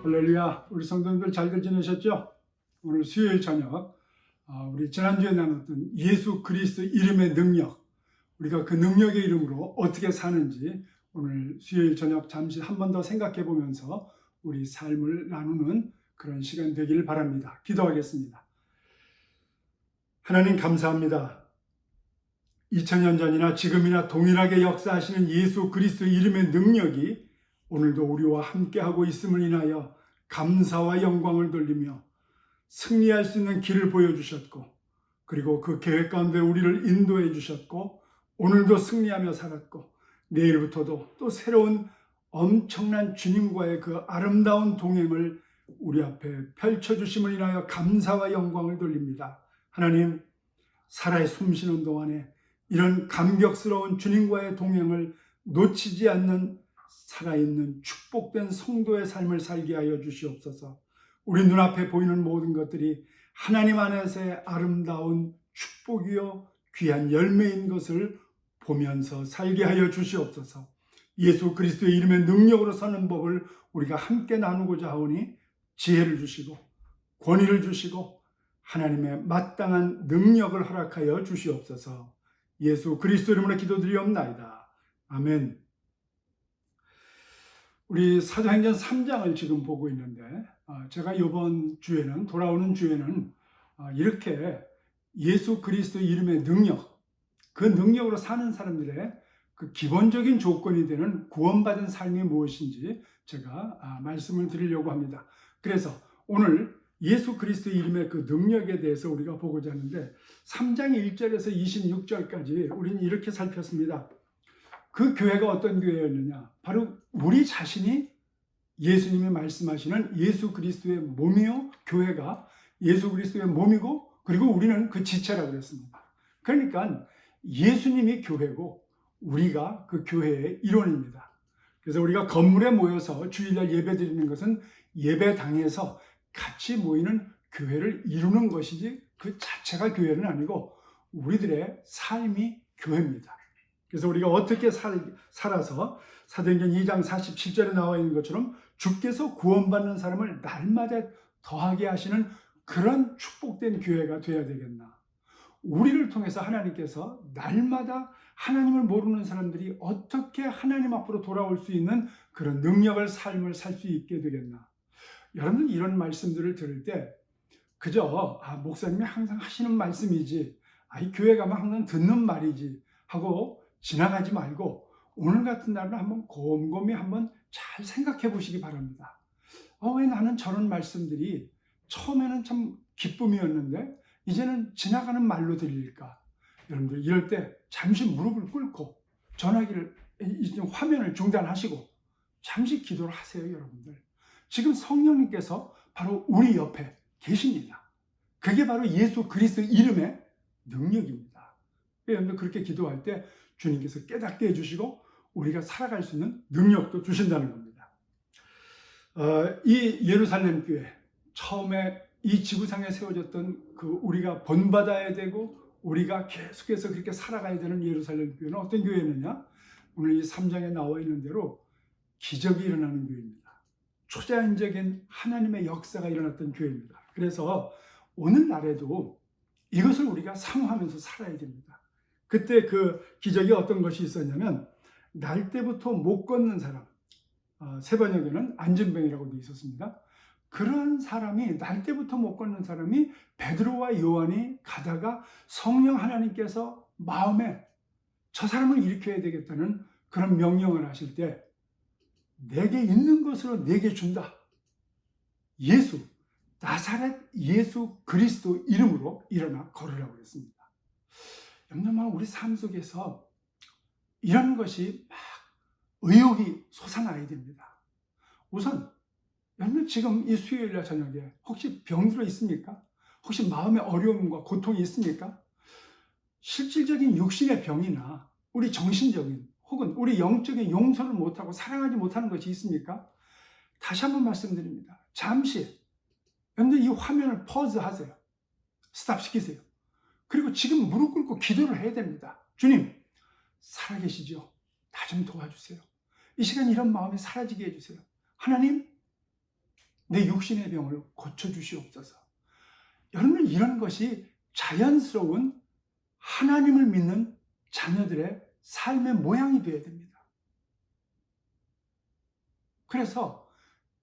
할렐루야. 우리 성도님들 잘들 지내셨죠? 오늘 수요일 저녁 우리 지난주에 나눴던 예수 그리스도 이름의 능력, 우리가 그 능력의 이름으로 어떻게 사는지 오늘 수요일 저녁 잠시 한 번 더 생각해 보면서 우리 삶을 나누는 그런 시간 되기를 바랍니다. 기도하겠습니다. 하나님 감사합니다. 2000년 전이나 지금이나 동일하게 역사하시는 예수 그리스도 이름의 능력이 오늘도 우리와 함께하고 있음을 인하여 감사와 영광을 돌리며 승리할 수 있는 길을 보여주셨고, 그리고 그 계획 가운데 우리를 인도해 주셨고, 오늘도 승리하며 살았고, 내일부터도 또 새로운 엄청난 주님과의 그 아름다운 동행을 우리 앞에 펼쳐주심을 인하여 감사와 영광을 돌립니다. 하나님, 살아 숨쉬는 동안에 이런 감격스러운 주님과의 동행을 놓치지 않는 살아있는 축복된 성도의 삶을 살게 하여 주시옵소서. 우리 눈앞에 보이는 모든 것들이 하나님 안에서의 아름다운 축복이요 귀한 열매인 것을 보면서 살게 하여 주시옵소서. 예수 그리스도의 이름의 능력으로 사는 법을 우리가 함께 나누고자 하오니 지혜를 주시고 권위를 주시고 하나님의 마땅한 능력을 허락하여 주시옵소서. 예수 그리스도 이름으로 기도드리옵나이다. 아멘. 우리 사도행전 3장을 지금 보고 있는데, 제가 이번 주에는, 돌아오는 주에는 이렇게 예수 그리스도 이름의 능력, 그 능력으로 사는 사람들의 그 기본적인 조건이 되는 구원받은 삶이 무엇인지 제가 말씀을 드리려고 합니다. 그래서 오늘 예수 그리스도 이름의 그 능력에 대해서 우리가 보고자 하는데, 3장 1절에서 26절까지 우리는 이렇게 살폈습니다. 그 교회가 어떤 교회였느냐? 바로 우리 자신이 예수님이 말씀하시는 예수 그리스도의 몸이요, 교회가 예수 그리스도의 몸이고, 그리고 우리는 그 지체라고 그랬습니다. 그러니까 예수님이 교회고 우리가 그 교회의 일원입니다. 그래서 우리가 건물에 모여서 주일날 예배 드리는 것은 예배당에서 같이 모이는 교회를 이루는 것이지 그 자체가 교회는 아니고 우리들의 삶이 교회입니다. 그래서 우리가 어떻게 살아서 사도행전 2장 47절에 나와 있는 것처럼 주께서 구원받는 사람을 날마다 더하게 하시는 그런 축복된 교회가 되어야 되겠나. 우리를 통해서 하나님께서 날마다 하나님을 모르는 사람들이 어떻게 하나님 앞으로 돌아올 수 있는 그런 능력을 삶을 살 수 있게 되겠나. 여러분 이런 말씀들을 들을 때 그저 목사님이 항상 하시는 말씀이지, 이 교회 가면 항상 듣는 말이지 하고 지나가지 말고 오늘 같은 날은 한번 곰곰이 한번 잘 생각해 보시기 바랍니다. 왜 나는 저런 말씀들이 처음에는 참 기쁨이었는데 이제는 지나가는 말로 들릴까? 여러분들 이럴 때 잠시 무릎을 꿇고 전화기를, 화면을 중단하시고 잠시 기도를 하세요. 여러분들 지금 성령님께서 바로 우리 옆에 계십니다. 그게 바로 예수 그리스도 이름의 능력입니다. 여러분들 그렇게 기도할 때 주님께서 깨닫게 해주시고 우리가 살아갈 수 있는 능력도 주신다는 겁니다. 이 예루살렘 교회, 처음에 이 지구상에 세워졌던 그 우리가 본받아야 되고 우리가 계속해서 그렇게 살아가야 되는 예루살렘 교회는 어떤 교회였느냐? 오늘 이 3장에 나와 있는 대로 기적이 일어나는 교회입니다. 초자연적인 하나님의 역사가 일어났던 교회입니다. 그래서 오늘날에도 이것을 우리가 사모하면서 살아야 됩니다. 그때 그 기적이 어떤 것이 있었냐면, 날 때부터 못 걷는 사람, 세번역에는 안진병이라고 되어 있었습니다. 그런 사람이, 날 때부터 못 걷는 사람이 베드로와 요한이 가다가 성령 하나님께서 마음에 저 사람을 일으켜야 되겠다는 그런 명령을 하실 때, 내게 있는 것으로 내게 준다. 예수, 나사렛 예수 그리스도 이름으로 일어나 걸으라고 했습니다. 여러분, 우리 삶 속에서 이런 것이 막 의욕이 솟아나야 됩니다. 우선 여러분 지금 이 수요일날 저녁에 혹시 병들어 있습니까? 혹시 마음의 어려움과 고통이 있습니까? 실질적인 육신의 병이나 우리 정신적인 혹은 우리 영적인 용서를 못하고 사랑하지 못하는 것이 있습니까? 다시 한번 말씀드립니다. 잠시 여러분들 이 화면을 퍼즈하세요. 스탑시키세요. 그리고 지금 무릎 꿇고 기도를 해야 됩니다. 주님, 살아계시죠? 나 좀 도와주세요. 이 시간 이런 마음이 사라지게 해주세요. 하나님, 내 육신의 병을 고쳐주시옵소서. 여러분, 이런 것이 자연스러운 하나님을 믿는 자녀들의 삶의 모양이 되어야 됩니다. 그래서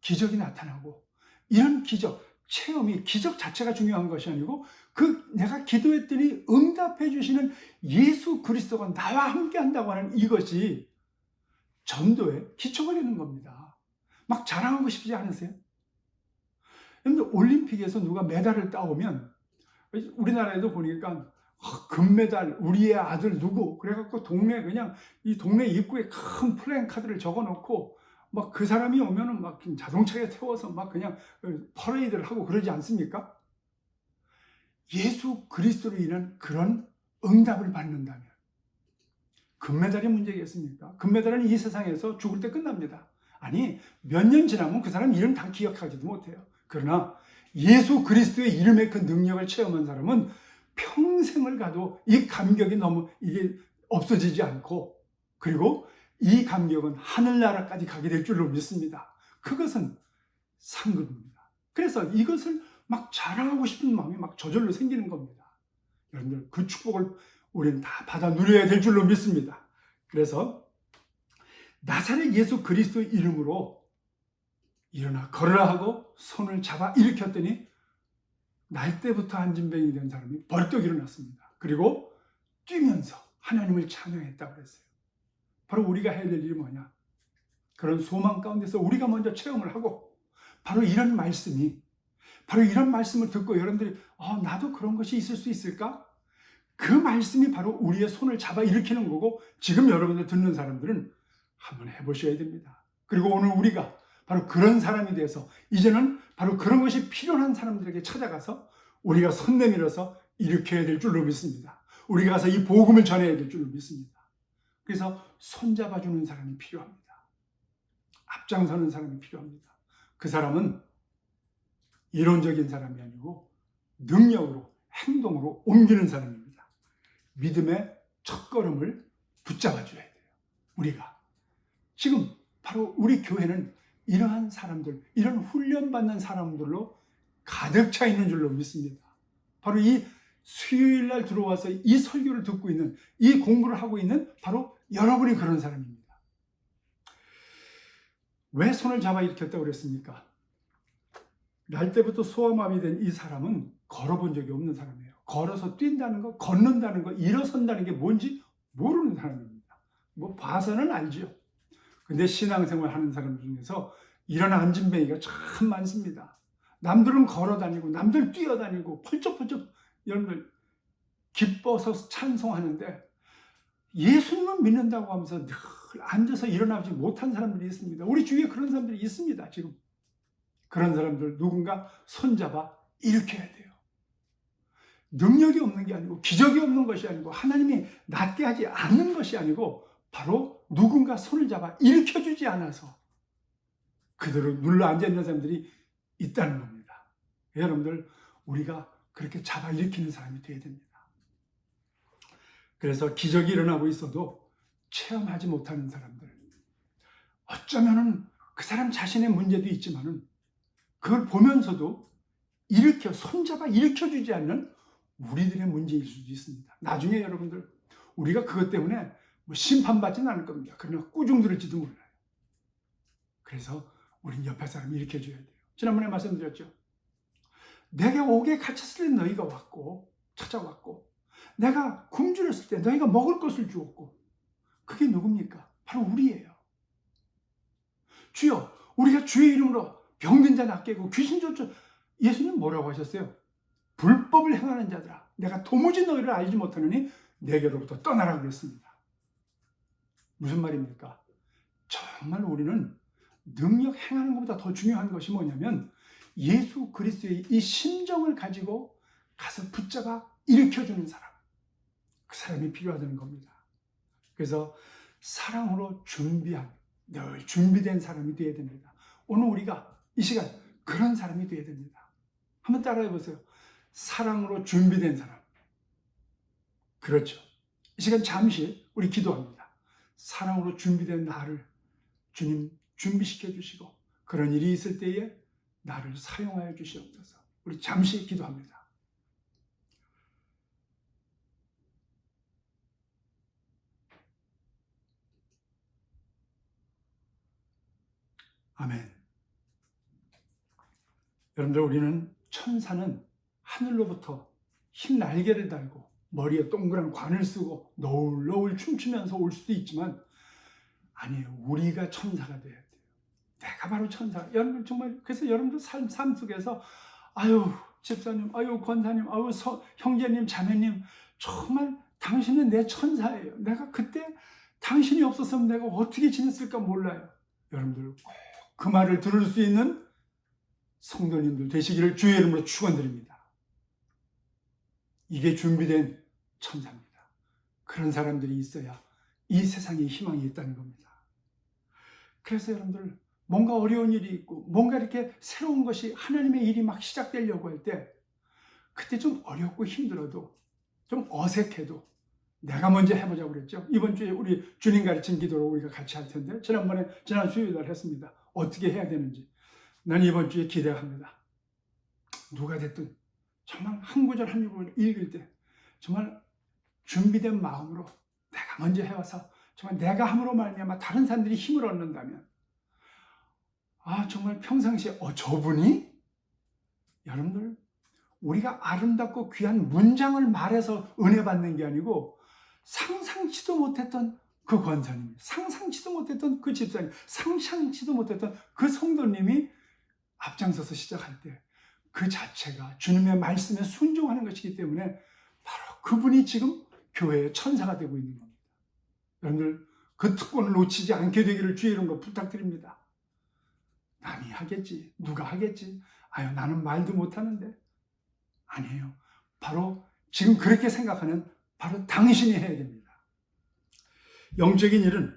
기적이 나타나고, 이런 기적, 체험이, 기적 자체가 중요한 것이 아니고 내가 기도했더니 응답해 주시는 예수 그리스도가 나와 함께 한다고 하는 이것이 전도의 기초가 되는 겁니다. 막 자랑하고 싶지 않으세요? 여러분들, 올림픽에서 누가 메달을 따오면 우리나라에도 보니까 금메달 우리의 아들 누구 그래갖고 그냥 이 동네 입구에 큰 플랜카드를 적어놓고 막 그 사람이 오면은 막 자동차에 태워서 막 그냥 퍼레이드를 하고 그러지 않습니까? 예수 그리스도로 인한 그런 응답을 받는다면 금메달이 문제겠습니까? 금메달은 이 세상에서 죽을 때 끝납니다. 아니, 몇 년 지나면 그 사람 이름 다 기억하지도 못해요. 그러나 예수 그리스도의 이름의 그 능력을 체험한 사람은 평생을 가도 이 감격이 너무 이게 없어지지 않고, 그리고 이 감격은 하늘나라까지 가게 될 줄로 믿습니다. 그것은 상급입니다. 그래서 이것을 막 자랑하고 싶은 마음이 막 저절로 생기는 겁니다. 여러분들, 그 축복을 우리는 다 받아 누려야 될 줄로 믿습니다. 그래서 나사렛 예수 그리스도의 이름으로 일어나 걸으라 하고 손을 잡아 일으켰더니 날 때부터 안진병이 된 사람이 벌떡 일어났습니다. 그리고 뛰면서 하나님을 찬양했다고 그랬어요. 바로 우리가 해야 될 일이 뭐냐? 그런 소망 가운데서 우리가 먼저 체험을 하고, 바로 이런 말씀을 듣고 여러분들이 나도 그런 것이 있을 수 있을까? 그 말씀이 바로 우리의 손을 잡아 일으키는 거고, 지금 여러분들 듣는 사람들은 한번 해보셔야 됩니다. 그리고 오늘 우리가 바로 그런 사람이 돼서 이제는 바로 그런 것이 필요한 사람들에게 찾아가서 우리가 손 내밀어서 일으켜야 될 줄로 믿습니다. 우리가 가서 이 복음을 전해야 될 줄로 믿습니다. 그래서 손잡아주는 사람이 필요합니다. 앞장서는 사람이 필요합니다. 그 사람은 이론적인 사람이 아니고 능력으로, 행동으로 옮기는 사람입니다. 믿음의 첫걸음을 붙잡아줘야 돼요. 우리가 지금 바로 우리 교회는 이러한 사람들, 이런 훈련받는 사람들로 가득 차 있는 줄로 믿습니다. 바로 이 수요일 날 들어와서 이 설교를 듣고 있는, 이 공부를 하고 있는 바로 여러분이 그런 사람입니다. 왜 손을 잡아 일으켰다고 그랬습니까? 날 때부터 소아마비 된 이 사람은 걸어본 적이 없는 사람이에요. 걸어서 뛴다는 거, 걷는다는 거, 일어선다는 게 뭔지 모르는 사람입니다. 뭐 봐서는 알죠. 근데 신앙생활 하는 사람 중에서 이런 안진뱅이가 참 많습니다. 남들은 걸어다니고 남들 뛰어다니고 펄쩍펄쩍 여러분들 기뻐서 찬송하는데 예수님을 믿는다고 하면서 늘 앉아서 일어나지 못한 사람들이 있습니다. 우리 주위에 그런 사람들이 있습니다. 지금 그런 사람들 누군가 손잡아 일으켜야 돼요. 능력이 없는 게 아니고 기적이 없는 것이 아니고 하나님이 낫게 하지 않는 것이 아니고 바로 누군가 손을 잡아 일으켜주지 않아서 그대로 눌러 앉아있는 사람들이 있다는 겁니다. 여러분들, 우리가 그렇게 잡아 일으키는 사람이 되어야 됩니다. 그래서 기적이 일어나고 있어도 체험하지 못하는 사람들, 어쩌면은 그 사람 자신의 문제도 있지만은 그걸 보면서도 손잡아 일으켜주지 않는 우리들의 문제일 수도 있습니다. 나중에 여러분들, 우리가 그것 때문에 심판받지는 않을 겁니다. 그러나 꾸중 들을지도 몰라요. 그래서 우린 옆에 사람 일으켜줘야 돼요. 지난번에 말씀드렸죠. 내가 옥에 갇혔을 때 너희가 찾아왔고, 내가 굶주렸을 때 너희가 먹을 것을 주었고, 그게 누굽니까? 바로 우리예요. 주여, 우리가 주의 이름으로 병든 자 낫게 하고 귀신 쫓아, 예수님 뭐라고 하셨어요? 불법을 행하는 자들아, 내가 도무지 너희를 알지 못하느니 내게로부터 떠나라 그랬습니다. 무슨 말입니까? 정말 우리는 능력 행하는 것보다 더 중요한 것이 뭐냐면 예수 그리스도의 이 심정을 가지고 가서 붙잡아 일으켜주는 사람, 그 사람이 필요하다는 겁니다. 그래서 사랑으로 늘 준비된 사람이 되어야 됩니다. 오늘 우리가 이 시간 그런 사람이 되어야 됩니다. 한번 따라해 보세요. 사랑으로 준비된 사람. 그렇죠. 이 시간 잠시 우리 기도합니다. 사랑으로 준비된 나를 주님 준비시켜 주시고, 그런 일이 있을 때에 나를 사용하여 주시옵소서. 우리 잠시 기도합니다. 아멘. 여러분들, 우리는 천사는 하늘로부터 흰 날개를 달고 머리에 동그란 관을 쓰고 너울너울 춤추면서 올 수도 있지만 아니에요. 우리가 천사가 돼야 돼요. 내가 바로 천사. 여러분 정말 그래서 여러분들 삶 속에서 아유 집사님, 아유 권사님, 아유 형제님, 자매님, 정말 당신은 내 천사예요. 내가 그때 당신이 없었으면 내가 어떻게 지냈을까 몰라요. 여러분들 꼭 그 말을 들을 수 있는 성도님들 되시기를 주의 이름으로 축원드립니다. 이게 준비된 천사입니다. 그런 사람들이 있어야 이 세상에 희망이 있다는 겁니다. 그래서 여러분들 뭔가 어려운 일이 있고 뭔가 이렇게 새로운 것이 하나님의 일이 막 시작되려고 할 때 그때 좀 어렵고 힘들어도 좀 어색해도 내가 먼저 해보자고 그랬죠. 이번 주에 우리 주님 가르친 기도로 우리가 같이 할 텐데 지난 수요일 날 했습니다. 어떻게 해야 되는지. 난 이번 주에 기대합니다. 누가 됐든 정말 한 구절 한 구절 읽을 때 정말 준비된 마음으로 내가 먼저 해와서 정말 내가 함으로 말미암아 다른 사람들이 힘을 얻는다면 정말 평상시에 저분이 여러분들 우리가 아름답고 귀한 문장을 말해서 은혜 받는 게 아니고 상상치도 못했던 그 권사님, 상상치도 못했던 그 집사님, 상상치도 못했던 그 성도님이 앞장서서 시작할 때 그 자체가 주님의 말씀에 순종하는 것이기 때문에 바로 그분이 지금 교회의 천사가 되고 있는 겁니다. 여러분들 그 특권을 놓치지 않게 되기를 주의 이름으로 부탁드립니다. 남이 하겠지, 누가 하겠지, 나는 말도 못하는데. 아니에요. 바로 지금 그렇게 생각하는 바로 당신이 해야 됩니다. 영적인 일은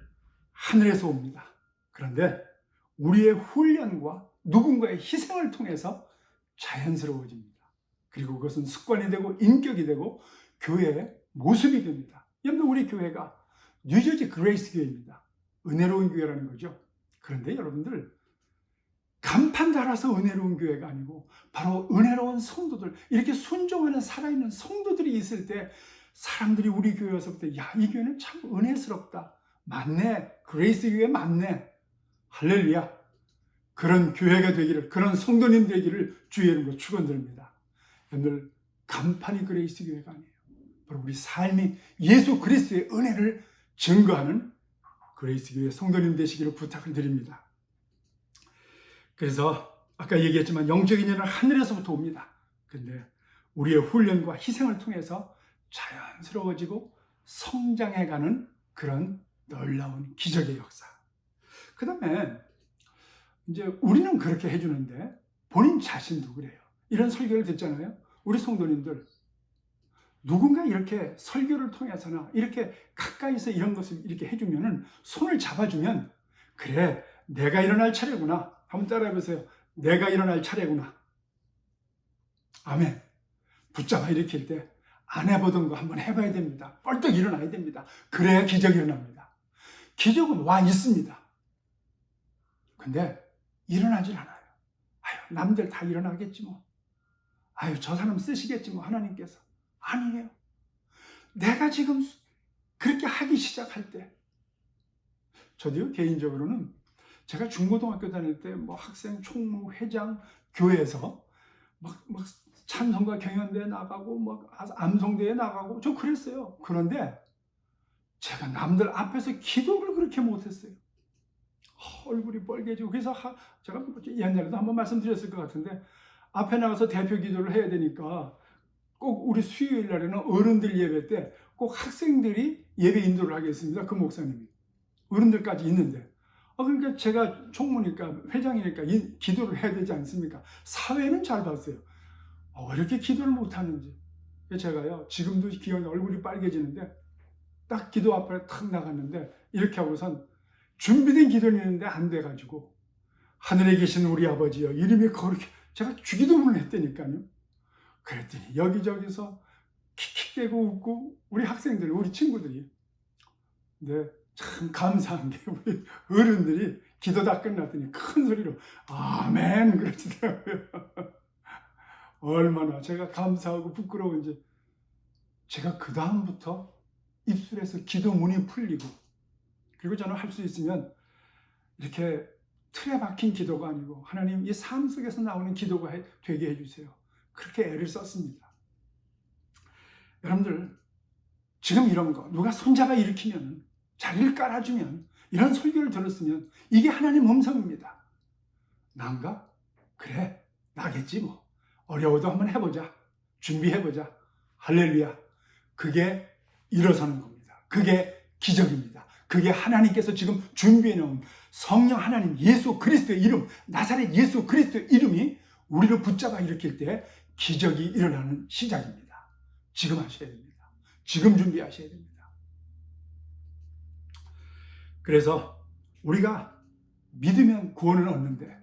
하늘에서 옵니다. 그런데 우리의 훈련과 누군가의 희생을 통해서 자연스러워집니다. 그리고 그것은 습관이 되고 인격이 되고 교회의 모습이 됩니다. 여러분, 우리 교회가 뉴저지 그레이스 교회입니다. 은혜로운 교회라는 거죠. 그런데 여러분들 간판 달아서 은혜로운 교회가 아니고 바로 은혜로운 성도들, 이렇게 순종하는 살아있는 성도들이 있을 때 사람들이 우리 교회 와서 볼 때 이 교회는 참 은혜스럽다. 맞네. 그레이스 교회 맞네. 할렐루야. 그런 교회가 되기를, 그런 성도님 되기를 주의 이름으로 축원드립니다. 여러분들 간판이 그레이스 교회가 아니에요. 바로 우리 삶이 예수 그리스도의 은혜를 증거하는 그레이스 교회 성도님 되시기를 부탁을 드립니다. 그래서 아까 얘기했지만 영적인 일은 하늘에서부터 옵니다. 근데 우리의 훈련과 희생을 통해서 자연스러워지고 성장해가는 그런 놀라운 기적의 역사. 그 다음에 이제 우리는 그렇게 해주는데 본인 자신도 그래요. 이런 설교를 듣잖아요. 우리 성도님들 누군가 이렇게 설교를 통해서나 이렇게 가까이서 이런 것을 이렇게 해주면은 손을 잡아주면 그래, 내가 일어날 차례구나. 한번 따라해보세요. 내가 일어날 차례구나. 아멘. 붙잡아 일으킬 때 안 해보던 거 한번 해봐야 됩니다. 벌떡 일어나야 됩니다. 그래야 기적이 일어납니다. 기적은 와 있습니다. 근데 일어나질 않아요. 남들 다 일어나겠지 뭐. 저 사람 쓰시겠지 뭐, 하나님께서. 아니에요. 내가 지금 그렇게 하기 시작할 때, 저도요 개인적으로는 제가 중고등학교 다닐 때 뭐 학생 총무 회장 교회에서 막 찬송가 경연대회 나가고 막 암송대회 나가고 저 그랬어요. 그런데 제가 남들 앞에서 기도를 그렇게 못했어요. 얼굴이 빨개지고. 그래서 제가 옛날에도 한번 말씀드렸을 것 같은데 앞에 나가서 대표 기도를 해야 되니까 꼭 우리 수요일 날에는 어른들 예배 때 꼭 학생들이 예배 인도를 하겠습니다. 그 목사님이. 어른들까지 있는데. 그러니까 제가 총무니까 회장이니까 기도를 해야 되지 않습니까? 사회는 잘 봤어요. 왜 이렇게 기도를 못하는지. 제가요 지금도 기억이 얼굴이 빨개지는데 딱 기도 앞에 탁 나갔는데 이렇게 하고선 준비된 기도를 했는데 안 돼가지고 하늘에 계신 우리 아버지여 이름이 거룩해. 제가 주기도문을 했다니까요. 그랬더니 여기저기서 킥킥대고 웃고 우리 학생들, 우리 친구들이. 근데 참 감사한 게 우리 어른들이 기도 다 끝났더니 큰 소리로 아멘 그러시더라고요. 얼마나 제가 감사하고 부끄러운지 제가 그 다음부터 입술에서 기도문이 풀리고, 그리고 저는 할 수 있으면 이렇게 틀에 박힌 기도가 아니고 하나님 이 삶 속에서 나오는 기도가 되게 해주세요. 그렇게 애를 썼습니다. 여러분들 지금 이런 거 누가 손잡아 일으키면, 자리를 깔아주면, 이런 설교를 들었으면 이게 하나님 음성입니다. 난가? 그래 나겠지 뭐. 어려워도 한번 해보자. 준비해보자. 할렐루야. 그게 일어서는 겁니다. 그게 기적입니다. 그게 하나님께서 지금 준비해 놓은 성령 하나님 예수 그리스도의 이름, 나사렛 예수 그리스도의 이름이 우리를 붙잡아 일으킬 때 기적이 일어나는 시작입니다. 지금 하셔야 됩니다. 지금 준비하셔야 됩니다. 그래서 우리가 믿으면 구원을 얻는데,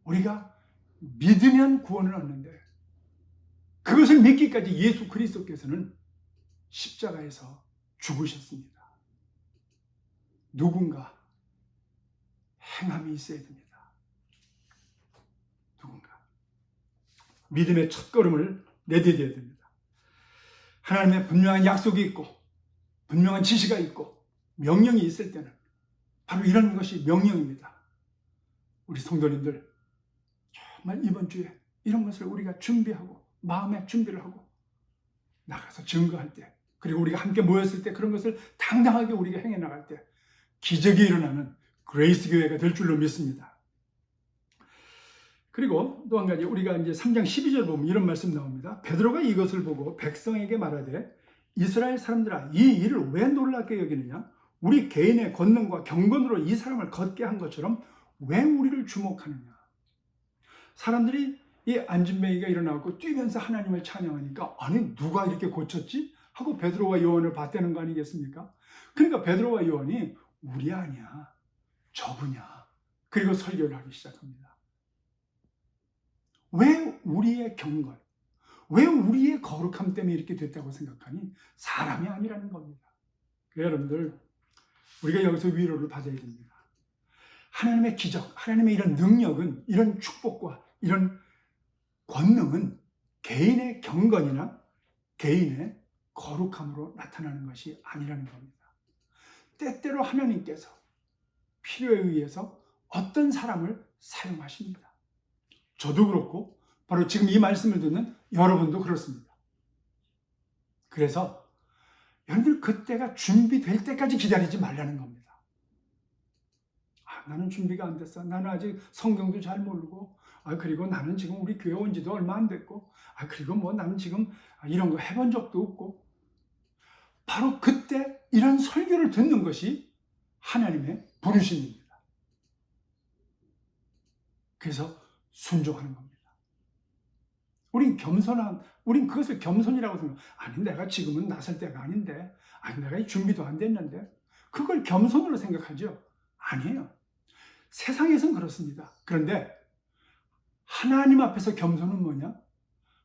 우리가 믿으면 구원을 얻는데, 그것을 믿기까지 예수 그리스도께서는 십자가에서 죽으셨습니다. 누군가 행함이 있어야 됩니다. 누군가 믿음의 첫걸음을 내디뎌야 됩니다. 하나님의 분명한 약속이 있고 분명한 지시가 있고 명령이 있을 때는 바로 이런 것이 명령입니다. 우리 성도님들 정말 이번 주에 이런 것을 우리가 준비하고 마음의 준비를 하고 나가서 증거할 때, 그리고 우리가 함께 모였을 때 그런 것을 당당하게 우리가 행해 나갈 때 기적이 일어나는 그레이스 교회가 될 줄로 믿습니다. 그리고 또 한 가지, 우리가 이제 3장 12절 보면 이런 말씀 나옵니다. 베드로가 이것을 보고 백성에게 말하되 이스라엘 사람들아 이 일을 왜 놀랍게 여기느냐? 우리 개인의 권능과 경건으로 이 사람을 걷게 한 것처럼 왜 우리를 주목하느냐? 사람들이 이 안진뱅이가 일어나고 뛰면서 하나님을 찬양하니까 아니 누가 이렇게 고쳤지? 하고 베드로와 요한을 봤다는 거 아니겠습니까? 그러니까 베드로와 요한이 우리 아니야, 저분이야. 그리고 설교를 하기 시작합니다. 왜 우리의 경건, 왜 우리의 거룩함 때문에 이렇게 됐다고 생각하니? 사람이 아니라는 겁니다. 여러분들 우리가 여기서 위로를 받아야 됩니다. 하나님의 기적, 하나님의 이런 능력은, 이런 축복과 이런 권능은 개인의 경건이나 개인의 거룩함으로 나타나는 것이 아니라는 겁니다. 때때로 하나님께서 필요에 의해서 어떤 사람을 사용하십니다. 저도 그렇고 바로 지금 이 말씀을 듣는 여러분도 그렇습니다. 그래서 여러분들 그때가 준비될 때까지 기다리지 말라는 겁니다. 나는 준비가 안 됐어. 나는 아직 성경도 잘 모르고, 그리고 나는 지금 우리 교회 온 지도 얼마 안 됐고, 그리고 뭐 나는 지금 이런 거 해본 적도 없고. 바로 그때 이런 설교를 듣는 것이 하나님의 부르심입니다. 그래서 순종하는 겁니다. 우린 그것을 겸손이라고 생각해요. 아니 내가 지금은 나설 때가 아닌데, 아니 내가 준비도 안 됐는데, 그걸 겸손으로 생각하죠. 아니에요. 세상에선 그렇습니다. 그런데 하나님 앞에서 겸손은 뭐냐?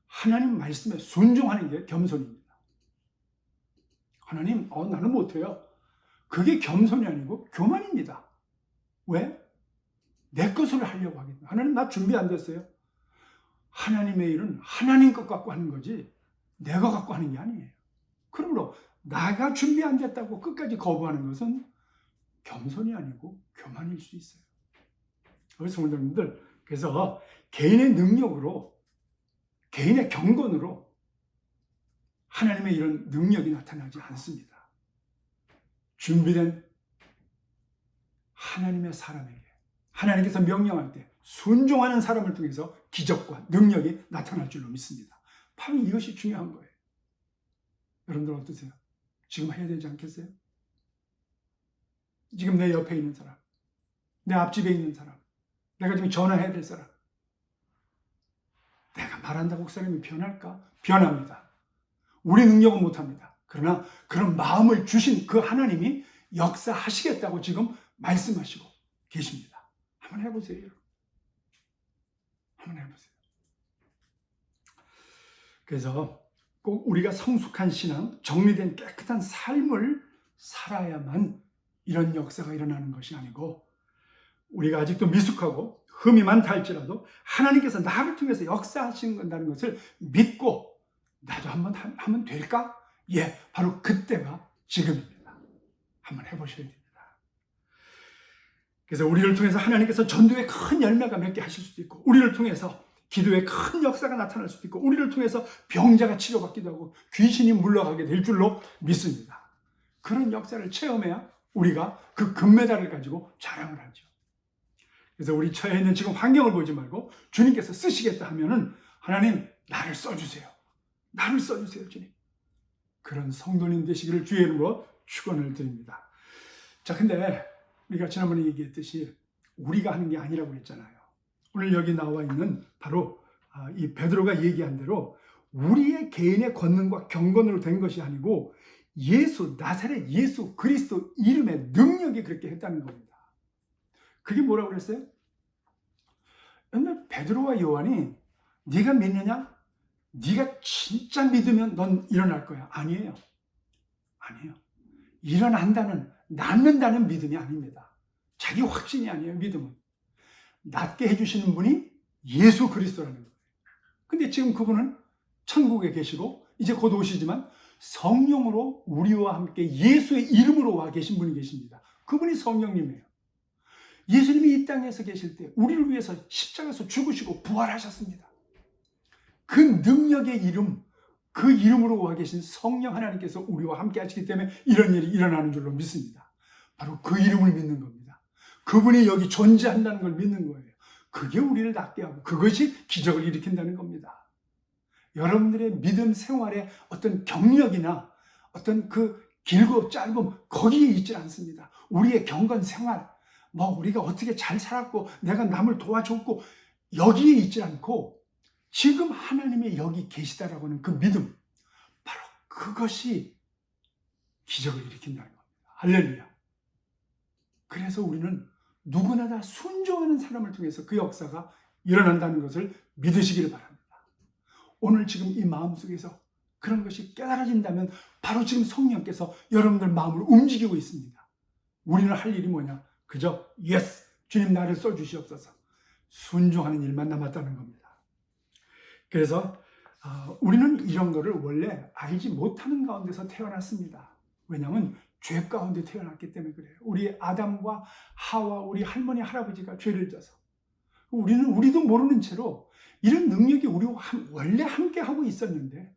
하나님 말씀에 순종하는 게 겸손입니다. 하나님, 나는 못해요. 그게 겸손이 아니고 교만입니다. 왜? 내 것으로 하려고 하겠다. 하나님 나 준비 안 됐어요. 하나님의 일은 하나님 것 갖고 하는 거지 내가 갖고 하는 게 아니에요. 그러므로 나가 준비 안 됐다고 끝까지 거부하는 것은 겸손이 아니고 교만일 수 있어요. 우리 성도님들, 그래서 개인의 능력으로, 개인의 경건으로 하나님의 이런 능력이 나타나지 않습니다. 준비된 하나님의 사람에게, 하나님께서 명령할 때 순종하는 사람을 통해서 기적과 능력이 나타날 줄로 믿습니다. 바로 이것이 중요한 거예요. 여러분들 어떠세요? 지금 해야 되지 않겠어요? 지금 내 옆에 있는 사람, 내 앞집에 있는 사람, 내가 지금 전화해야 될 사람, 내가 말한다고 그 사람이 변할까? 변합니다. 우리 능력은 못합니다. 그러나 그런 마음을 주신 그 하나님이 역사하시겠다고 지금 말씀하시고 계십니다. 한번 해보세요. 여러분. 한번 해보세요. 그래서 꼭 우리가 성숙한 신앙, 정리된 깨끗한 삶을 살아야만 이런 역사가 일어나는 것이 아니고, 우리가 아직도 미숙하고 흠이 많다 할지라도 하나님께서 나를 통해서 역사하신다는 것을 믿고 나도 한번 하면 될까? 예, 바로 그때가 지금입니다. 한번 해보셔야 됩니다. 그래서 우리를 통해서 하나님께서 전도에 큰 열매가 맺게 하실 수도 있고, 우리를 통해서 기도에 큰 역사가 나타날 수도 있고, 우리를 통해서 병자가 치료받기도 하고 귀신이 물러가게 될 줄로 믿습니다. 그런 역사를 체험해야 우리가 그 금메달을 가지고 자랑을 하죠. 그래서 우리 처해 있는 지금 환경을 보지 말고 주님께서 쓰시겠다 하면은, 하나님 나를 써주세요. 나를 써주세요, 주님. 그런 성도님 되시기를 주의 이름으로 축원을 드립니다. 자, 근데 우리가 지난번에 얘기했듯이 우리가 하는 게 아니라고 했잖아요. 오늘 여기 나와 있는 바로 이 베드로가 얘기한 대로 우리의 개인의 권능과 경건으로 된 것이 아니고 예수, 나사렛 예수 그리스도 이름의 능력이 그렇게 했다는 겁니다. 그게 뭐라고 그랬어요? 근데 베드로와 요한이 네가 믿느냐? 네가 진짜 믿으면 넌 일어날 거야. 아니에요. 아니에요. 일어난다는, 낫는다는 믿음이 아닙니다. 자기 확신이 아니에요, 믿음은. 낫게 해주시는 분이 예수 그리스도라는 거예요. 근데 지금 그분은 천국에 계시고 이제 곧 오시지만 성령으로 우리와 함께 예수의 이름으로 와 계신 분이 계십니다. 그분이 성령님이에요. 예수님이 이 땅에서 계실 때 우리를 위해서 십자가에서 죽으시고 부활하셨습니다. 그 능력의 이름, 그 이름으로 와 계신 성령 하나님께서 우리와 함께 하시기 때문에 이런 일이 일어나는 줄로 믿습니다. 바로 그 이름을 믿는 겁니다. 그분이 여기 존재한다는 걸 믿는 거예요. 그게 우리를 낫게 하고 그것이 기적을 일으킨다는 겁니다. 여러분들의 믿음 생활의 어떤 경력이나 어떤 그 길고 짧음 거기에 있지 않습니다. 우리의 경건 생활, 우리가 어떻게 잘 살았고 내가 남을 도와줬고 여기에 있지 않고 지금 하나님이 여기 계시다라고 하는 그 믿음, 바로 그것이 기적을 일으킨다는 겁니다. 할렐루야. 그래서 우리는 누구나 다 순종하는 사람을 통해서 그 역사가 일어난다는 것을 믿으시기를 바랍니다. 오늘 지금 이 마음속에서 그런 것이 깨달아진다면 바로 지금 성령께서 여러분들 마음을 움직이고 있습니다. 우리는 할 일이 뭐냐? 그저 예스, 주님 나를 써주시옵소서. 순종하는 일만 남았다는 겁니다. 그래서 우리는 이런 거를 원래 알지 못하는 가운데서 태어났습니다. 왜냐하면 죄 가운데 태어났기 때문에 그래요. 우리 아담과 하와, 우리 할머니, 할아버지가 죄를 져서 우리도 모르는 채로 이런 능력이 우리와 원래 함께 하고 있었는데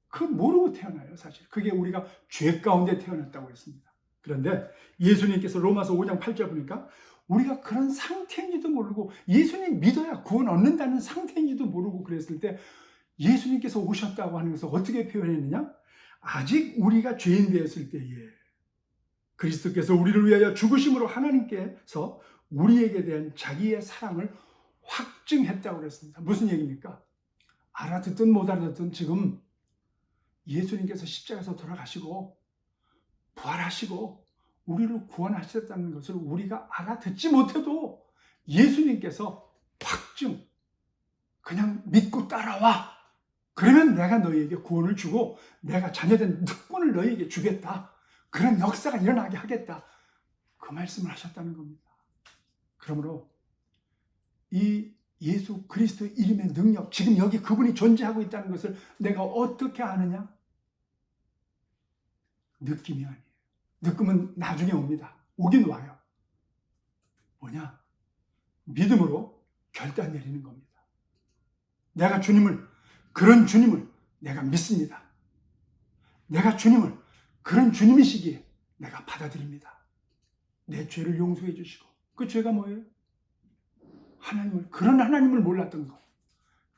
그걸 모르고 태어나요, 사실. 그게 우리가 죄 가운데 태어났다고 했습니다. 그런데 예수님께서 로마서 5장 8절 보니까 우리가 그런 상태인지도 모르고 예수님 믿어야 구원 얻는다는 상태인지도 모르고 그랬을 때 예수님께서 오셨다고 하는 것을 어떻게 표현했느냐? 아직 우리가 죄인 되었을 때에 그리스도께서 우리를 위하여 죽으심으로 하나님께서 우리에게 대한 자기의 사랑을 확증했다고 그랬습니다. 무슨 얘기입니까? 알아듣든 못 알아듣든 지금 예수님께서 십자가에서 돌아가시고 부활하시고 우리를 구원하셨다는 것을 우리가 알아듣지 못해도 예수님께서 확증, 그냥 믿고 따라와. 그러면 내가 너희에게 구원을 주고 내가 자녀된 특권을 너희에게 주겠다. 그런 역사가 일어나게 하겠다. 그 말씀을 하셨다는 겁니다. 그러므로 이 예수 그리스도의 이름의 능력, 지금 여기 그분이 존재하고 있다는 것을 내가 어떻게 아느냐? 느낌이 아니에요. 느낌은 나중에 옵니다. 오긴 와요. 뭐냐? 믿음으로 결단 내리는 겁니다. 내가 그런 주님을 내가 믿습니다. 내가 주님을 그런 주님이시기에 내가 받아들입니다. 내 죄를 용서해 주시고, 그 죄가 뭐예요? 그런 하나님을 몰랐던 것.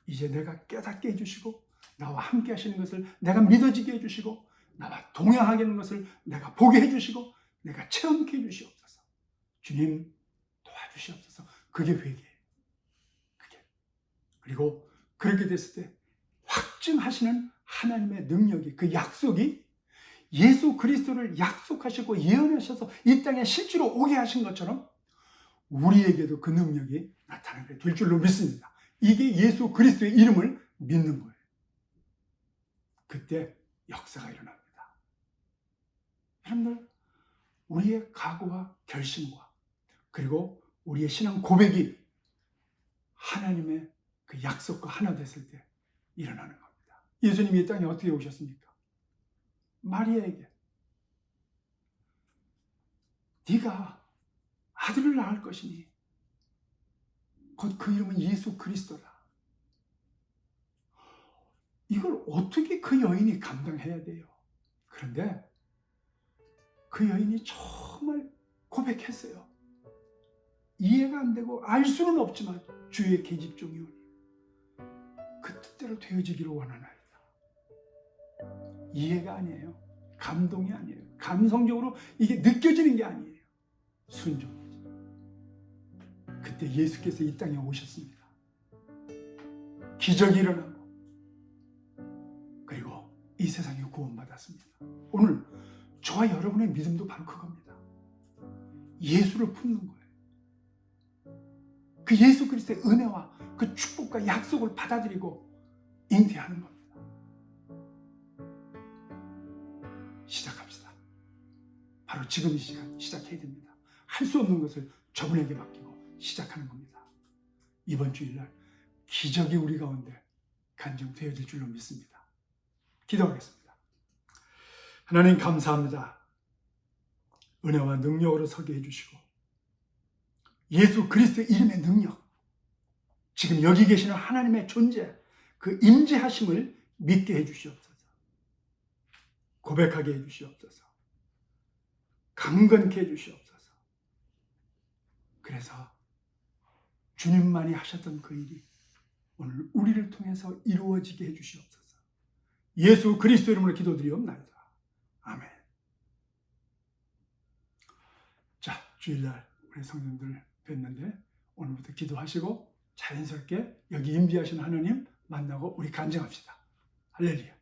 이제 내가 깨닫게 해주시고 나와 함께 하시는 것을 내가 믿어지게 해주시고 나와 동행하게 하는 것을 내가 보게 해주시고 내가 체험케 해주시옵소서. 주님 도와주시옵소서. 그게 회개예요. 그리고 그렇게 됐을 때 확증하시는 하나님의 능력이, 그 약속이 예수 그리스도를 약속하시고 예언하셔서 이 땅에 실제로 오게 하신 것처럼 우리에게도 그 능력이 나타나게 될 줄로 믿습니다. 이게 예수 그리스도의 이름을 믿는 거예요. 그때 역사가 일어납니다. 여러분들, 우리의 각오와 결심과 그리고 우리의 신앙 고백이 하나님의 그 약속과 하나 됐을 때 일어나는 겁니다. 예수님이 이 땅에 어떻게 오셨습니까? 마리아에게 네가 아들을 낳을 것이니 곧 그 이름은 예수 그리스도다. 이걸 어떻게 그 여인이 감당해야 돼요? 그런데 그 여인이 정말 고백했어요. 이해가 안 되고 알 수는 없지만 주의 계집종이오니 그 뜻대로 되어지기를 원하나이다. 이해가 아니에요. 감동이 아니에요. 감성적으로 이게 느껴지는 게 아니에요. 순종이죠. 그때 예수께서 이 땅에 오셨습니다. 기적이 일어나고 그리고 이 세상에 구원받았습니다. 오늘 저와 여러분의 믿음도 바로 그겁니다. 예수를 품는 거예요. 그 예수 그리스도의 은혜와 그 축복과 약속을 받아들이고 잉태하는 겁니다. 시작합시다. 바로 지금 이 시간 시작해야 됩니다. 할 수 없는 것을 저분에게 맡기고 시작하는 겁니다. 이번 주일날 기적이 우리 가운데 간증되어질 줄로 믿습니다. 기도하겠습니다. 하나님 감사합니다. 은혜와 능력으로 서게 해주시고 예수 그리스도의 이름의 능력, 지금 여기 계시는 하나님의 존재, 그 임재하심을 믿게 해주시옵소서. 고백하게 해주시옵소서. 강건케 해주시옵소서. 그래서 주님만이 하셨던 그 일이 오늘 우리를 통해서 이루어지게 해주시옵소서. 예수 그리스도 이름으로 기도드리옵나이다. 아멘. 자, 주일날 우리 성도들 뵀는데 오늘부터 기도하시고 자연스럽게 여기 임재하신 하나님 만나고 우리 간증합시다. 할렐루야.